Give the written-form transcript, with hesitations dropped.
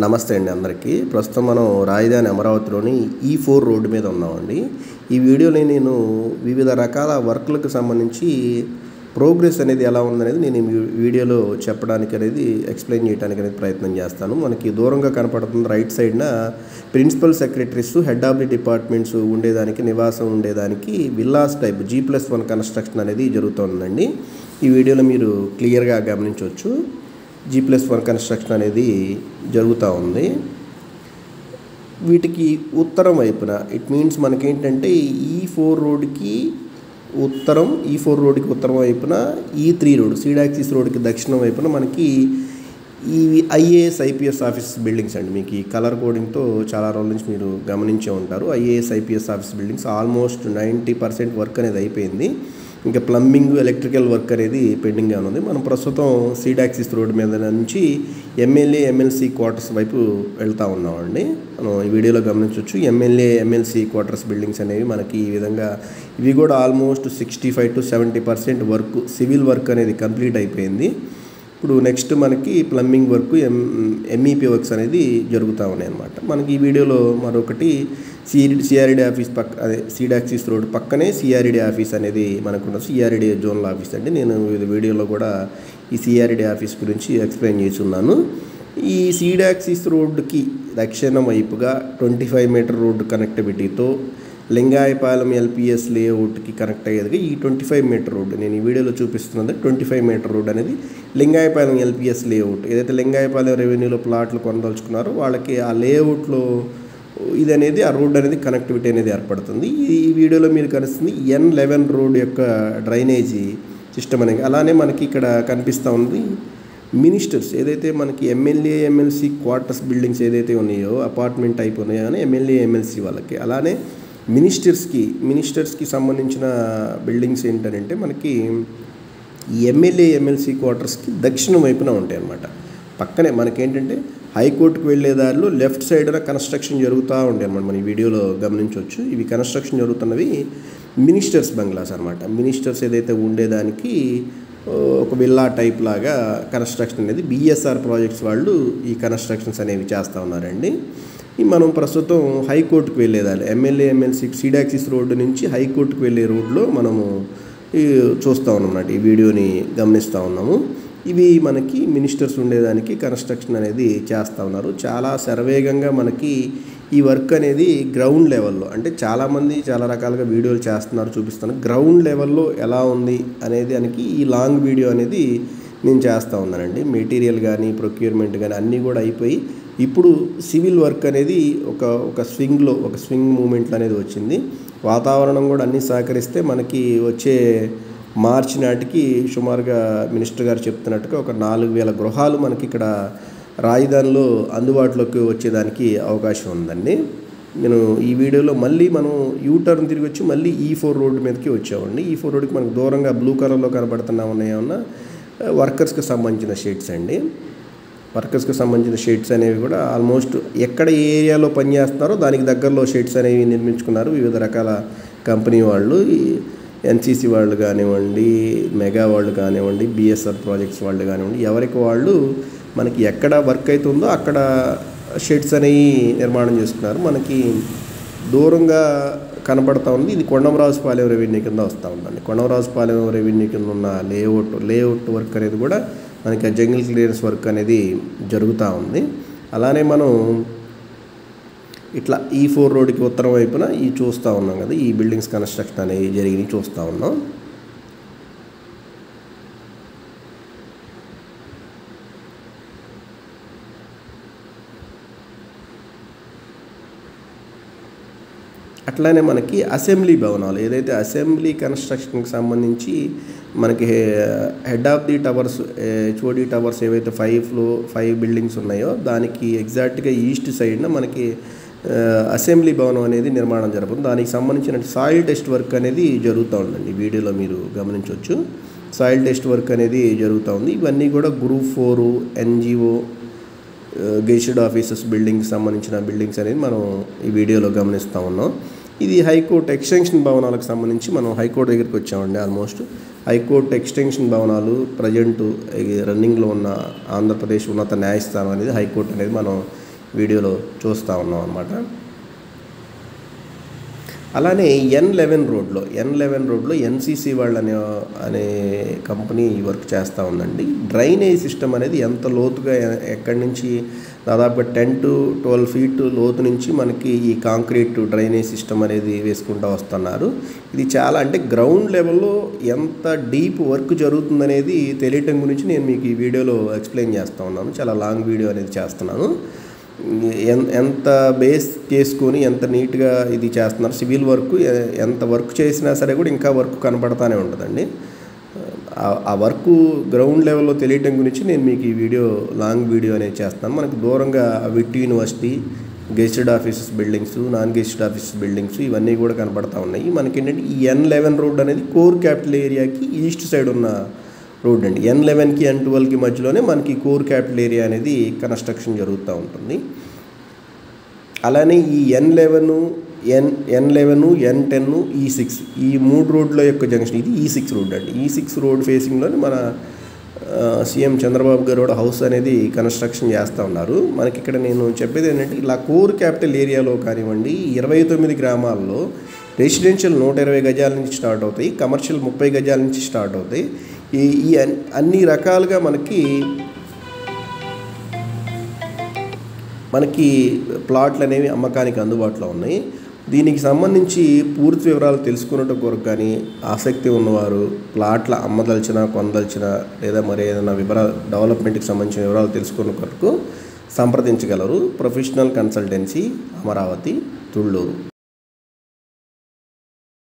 నమస్తే అండి అందరికీ. ప్రస్తుతం మనం రాజధాని అమరావతిలోని E4 రోడ్డు మీద ఉన్నామండి. ఈ వీడియోలో నేను వివిధ రకాల వర్క్లకు సంబంధించి ప్రోగ్రెస్ అనేది ఎలా ఉందనేది నేను ఈ వీడియోలో చెప్పడానికి అనేది ఎక్స్ప్లెయిన్ చేయడానికి అనేది ప్రయత్నం చేస్తాను. మనకి దూరంగా కనపడుతుంది రైట్ సైడ్న principal secretaries, head of the departments ఉండేదానికి, నివాసం ఉండేదానికి విల్లాస్ టైప్ G+1 కన్స్ట్రక్షన్ అనేది జరుగుతుందండి. ఈ వీడియోలో మీరు క్లియర్గా గమనించవచ్చు. G+1 కన్స్ట్రక్షన్ అనేది జరుగుతూ ఉంది. వీటికి ఉత్తరం వైపున ఇట్ మీన్స్ మనకేంటంటే E4 రోడ్డుకి ఉత్తరం వైపున E3 రోడ్, సీడాక్సిస్ రోడ్డుకి దక్షిణం వైపున మనకి ఈ IAS IPS ఆఫీస్ బిల్డింగ్స్ అండి. మీకు ఈ కలర్ కోడింగ్తో చాలా రోజుల నుంచి మీరు గమనించే ఉంటారు. IAS IPS office buildings almost 90% work అనేది అయిపోయింది. ఇంకా ప్లంబింగ్, ఎలక్ట్రికల్ వర్క్ అనేది పెండింగ్గా ఉంది. మనం ప్రస్తుతం సీడాక్సిస్ రోడ్ మీద నుంచి MLA MLC క్వార్టర్స్ వైపు వెళ్తూ ఉన్నామండి. మనం ఈ వీడియోలో గమనించవచ్చు. MLA MLC క్వార్టర్స్ బిల్డింగ్స్ అనేవి మనకి ఈ విధంగా ఇవి కూడా almost 65 to 70% work, civil work అనేది కంప్లీట్ అయిపోయింది. ఇప్పుడు నెక్స్ట్ మనకి ప్లంబింగ్ వర్క్, MEP వర్క్స్ అనేది జరుగుతూ ఉన్నాయి అన్నమాట. మనకి ఈ వీడియోలో మరొకటి CRD ఆఫీస్ అదే సీడాక్సిస్ రోడ్ పక్కనే CRD ఆఫీస్ అనేది మనకు CRD జోనల్ ఆఫీస్ అండి. నేను ఈ వీడియోలో కూడా ఈ CRD ఆఫీస్ గురించి ఎక్స్ప్లెయిన్ చేస్తున్నాను. ఈ సీడాక్సిస్ రోడ్డుకి దక్షిణం వైపుగా 25 మీటర్ రోడ్డు కనెక్టివిటీతో లింగాయపాలెం LPS లేఅవుట్కి కనెక్ట్ అయ్యేది ఈ 25 మీటర్ రోడ్డు. నేను ఈ వీడియోలో చూపిస్తున్నది 25 మీటర్ రోడ్ అనేది లింగాయపాలెం LPS లేఅవుట్. ఏదైతే లింగాయపాలెం రెవెన్యూలో ప్లాట్లు కొనదలుచుకున్నారో వాళ్ళకి ఆ లేఅవుట్లో ఇది అనేది ఆ రోడ్ అనేది కనెక్టివిటీ అనేది ఏర్పడుతుంది. ఈ వీడియోలో మీరు కనిపిస్తుంది N11 రోడ్ యొక్క డ్రైనేజీ సిస్టమ్ అనేది. అలానే మనకి ఇక్కడ కనిపిస్తూ ఉంది మినిస్టర్స్ ఏదైతే మనకి MLA MLC క్వార్టర్స్ బిల్డింగ్స్ ఏదైతే ఉన్నాయో, అపార్ట్మెంట్ టైప్ ఉన్నాయో అని MLA MLC వాళ్ళకి, అలానే మినిస్టర్స్కి సంబంధించిన బిల్డింగ్స్ ఏంటంటే మనకి ఈ MLA MLC క్వార్టర్స్కి దక్షిణం వైపున ఉంటాయి అన్నమాట. పక్కనే మనకేంటంటే హైకోర్టుకు వెళ్ళే దారిలో లెఫ్ట్ సైడ్న కన్స్ట్రక్షన్ జరుగుతూ ఉంటాయి అన్నమాట. మనం ఈ వీడియోలో గమనించవచ్చు. ఇవి కన్స్ట్రక్షన్ జరుగుతున్నవి మినిస్టర్స్ బంగ్లాస్ అనమాట. మినిస్టర్స్ ఏదైతే ఉండేదానికి ఒక విల్లా టైప్ లాగా కన్స్ట్రక్షన్ అనేది BSR ప్రాజెక్ట్స్ వాళ్ళు ఈ కన్స్ట్రక్షన్స్ అనేవి చేస్తూ ఉన్నారండి. మనం ప్రస్తుతం హైకోర్టుకు వెళ్ళేదాన్ని MLA MLC సీడాక్సిస్ రోడ్డు నుంచి హైకోర్టుకు వెళ్ళే రోడ్లో మనము చూస్తూ ఉన్నాం. ఈ వీడియోని గమనిస్తూ ఉన్నాము. ఇవి మనకి మినిస్టర్స్ ఉండేదానికి కన్స్ట్రక్షన్ అనేది చేస్తూ ఉన్నారు. చాలా శరవేగంగా మనకి ఈ వర్క్ అనేది గ్రౌండ్ లెవెల్లో, అంటే చాలామంది చాలా రకాలుగా వీడియోలు చేస్తున్నారు, చూపిస్తున్నారు. గ్రౌండ్ లెవెల్లో ఎలా ఉంది అనేది దానికి ఈ లాంగ్ వీడియో అనేది నేను చేస్తూ ఉన్నానండి. మెటీరియల్ కానీ, ప్రొక్యూర్మెంట్ కానీ అన్నీ కూడా అయిపోయి ఇప్పుడు సివిల్ వర్క్ అనేది ఒక స్వింగ్ మూమెంట్లు అనేది వచ్చింది. వాతావరణం కూడా అన్నీ సహకరిస్తే మనకి వచ్చే మార్చి నాటికి సుమారుగా మినిస్టర్ గారు చెప్తున్నట్టుగా ఒక 4000 గృహాలు మనకి ఇక్కడ రాజధానిలో అందుబాటులోకి వచ్చేదానికి అవకాశం ఉందండి. నేను ఈ వీడియోలో మళ్ళీ మనం యూటర్న్ తిరిగి వచ్చి మళ్ళీ E4 రోడ్డు మీదకి వచ్చామండి. E4 రోడ్డుకి మనకు దూరంగా బ్లూ కలర్లో కనబడుతున్నా ఉన్నాయన్నా వర్కర్స్కి సంబంధించిన షేడ్స్ అండి. వర్కర్స్కి సంబంధించిన షెడ్స్ అనేవి కూడా ఆల్మోస్ట్ ఎక్కడ ఏ ఏరియాలో పనిచేస్తున్నారో దానికి దగ్గరలో షెడ్స్ అనేవి నిర్మించుకున్నారు వివిధ రకాల కంపెనీ వాళ్ళు. NCC వాళ్ళు కానివ్వండి, మెగా వాళ్ళు కానివ్వండి, BSR ప్రాజెక్ట్స్ వాళ్ళు కానివ్వండి, ఎవరికి వాళ్ళు మనకి ఎక్కడ వర్క్ అవుతుందో అక్కడ షెడ్స్ అనేవి నిర్మాణం చేసుకున్నారు. మనకి దూరంగా కనబడతా ఉంది. ఇది కొండమరాజుపాలెం రెవెన్యూ కింద వస్తూ ఉందండి. కొండమరాజుపాలెం రెవెన్యూ కింద ఉన్న లేఅవుట్ వర్క్ అనేది కూడా మనకి ఆ జంగిల్ క్లియరెన్స్ వర్క్ అనేది జరుగుతూ ఉంది. అలానే మనం ఇట్లా E4 రోడ్డుకి ఉత్తరం వైపున చూస్తూ ఉన్నాం కదా, ఈ బిల్డింగ్స్ కన్స్ట్రక్షన్ అనేవి జరిగినవి చూస్తూ ఉన్నాం. అట్లానే మనకి అసెంబ్లీ భవనాలు ఏదైతే అసెంబ్లీ కన్స్ట్రక్షన్కి సంబంధించి మనకి head of the towers, HOD towers ఏవైతే 5 బిల్డింగ్స్ ఉన్నాయో దానికి ఎగ్జాక్ట్గా ఈస్ట్ సైడ్న మనకి అసెంబ్లీ భవనం అనేది నిర్మాణం జరుగుతుంది. దానికి సంబంధించిన సాయిల్ టెస్ట్ వర్క్ అనేది జరుగుతూ ఉందండి. వీడియోలో మీరు గమనించవచ్చు. సాయిల్ టెస్ట్ వర్క్ అనేది జరుగుతూ ఉంది. ఇవన్నీ కూడా గ్రూప్ 4 NGO గెజిటెడ్ ఆఫీసర్స్ బిల్డింగ్కి సంబంధించిన బిల్డింగ్స్ అనేది మనం ఈ వీడియోలో గమనిస్తూ ఉన్నాం. ఇది హైకోర్టు ఎక్స్టెన్షన్ భవనాలకు సంబంధించి మనం హైకోర్టు దగ్గరికి వచ్చామండి. ఆల్మోస్ట్ హైకోర్టు ఎక్స్టెన్షన్ భవనాలు ప్రజెంట్ రన్నింగ్లో ఉన్న ఆంధ్రప్రదేశ్ ఉన్నత న్యాయస్థానం అనేది హైకోర్టు అనేది మనం వీడియోలో చూస్తూ ఉన్నాం అన్నమాట. అలానే N11 రోడ్లో ఎన్సీసీ వాళ్ళు అనే కంపెనీ వర్క్ చేస్తూ ఉందండి. డ్రైనేజ్ సిస్టమ్ అనేది ఎంత లోతుగా ఎక్కడి నుంచి దాదాపుగా 10 to 12 feet లోతు నుంచి మనకి ఈ కాంక్రీట్ డ్రైనేజ్ సిస్టమ్ అనేది వేసుకుంటూ వస్తున్నారు. ఇది చాలా అంటే గ్రౌండ్ లెవెల్లో ఎంత డీప్ వర్క్ జరుగుతుందనేది తెలియటం గురించి నేను మీకు ఈ వీడియోలో ఎక్స్ప్లెయిన్ చేస్తూ ఉన్నాను. చాలా లాంగ్ వీడియో అనేది చేస్తున్నాను. ఎంత బేస్ చేసుకొని ఎంత నీట్గా ఇది చేస్తున్నారు. సివిల్ వర్క్ ఎంత వర్క్ చేసినా సరే కూడా ఇంకా వర్క్ కనపడతానే ఉంటుందండి. ఆ వర్క్ గ్రౌండ్ లెవెల్లో తెలియటం గురించి నేను మీకు ఈ వీడియో లాంగ్ వీడియో అనేది చేస్తాను. మనకు దూరంగా VIT university, gazetted offices buildings, non gazetted offices buildings ఇవన్నీ కూడా కనపడతా ఉన్నాయి. మనకి ఏంటంటే ఈ N11 రోడ్ అనేది కోర్ క్యాపిటల్ ఏరియాకి ఈస్ట్ సైడ్ ఉన్న రోడ్ అండి. N11కి N12కి మధ్యలోనే మనకి కోర్ క్యాపిటల్ ఏరియా అనేది కన్స్ట్రక్షన్ జరుగుతూ ఉంటుంది. అలానే ఈ N11, N10, E6 ఈ 3 రోడ్ల యొక్క జంక్షన్ ఇది E6 రోడ్ అండి. E6 రోడ్ ఫేసింగ్లోనే మన సీఎం చంద్రబాబు గారు హౌస్ అనేది కన్స్ట్రక్షన్ చేస్తూ ఉన్నారు. మనకి ఇక్కడ నేను చెప్పేది ఏంటంటే ఇలా కోర్ క్యాపిటల్ ఏరియాలో కానివ్వండి 29 గ్రామాల్లో రెసిడెన్షియల్ 120 గజాల నుంచి స్టార్ట్ అవుతాయి, కమర్షియల్ 30 గజాల నుంచి స్టార్ట్ అవుతాయి. ఈ అన్ని రకాలుగా మనకి ప్లాట్లు అనేవి అమ్మకానికి అందుబాటులో ఉన్నాయి. దీనికి సంబంధించి పూర్తి వివరాలు తెలుసుకున్నట్టు కొరకు కానీ ఆసక్తి ఉన్నవారు ప్లాట్ల అమ్మదలిచిన కొనదలిచిన లేదా మరి ఏదైనా డెవలప్మెంట్కి సంబంధించిన వివరాలు తెలుసుకున్న కొరకు సంప్రదించగలరు. Professional consultancy, Amaravati, Thullur.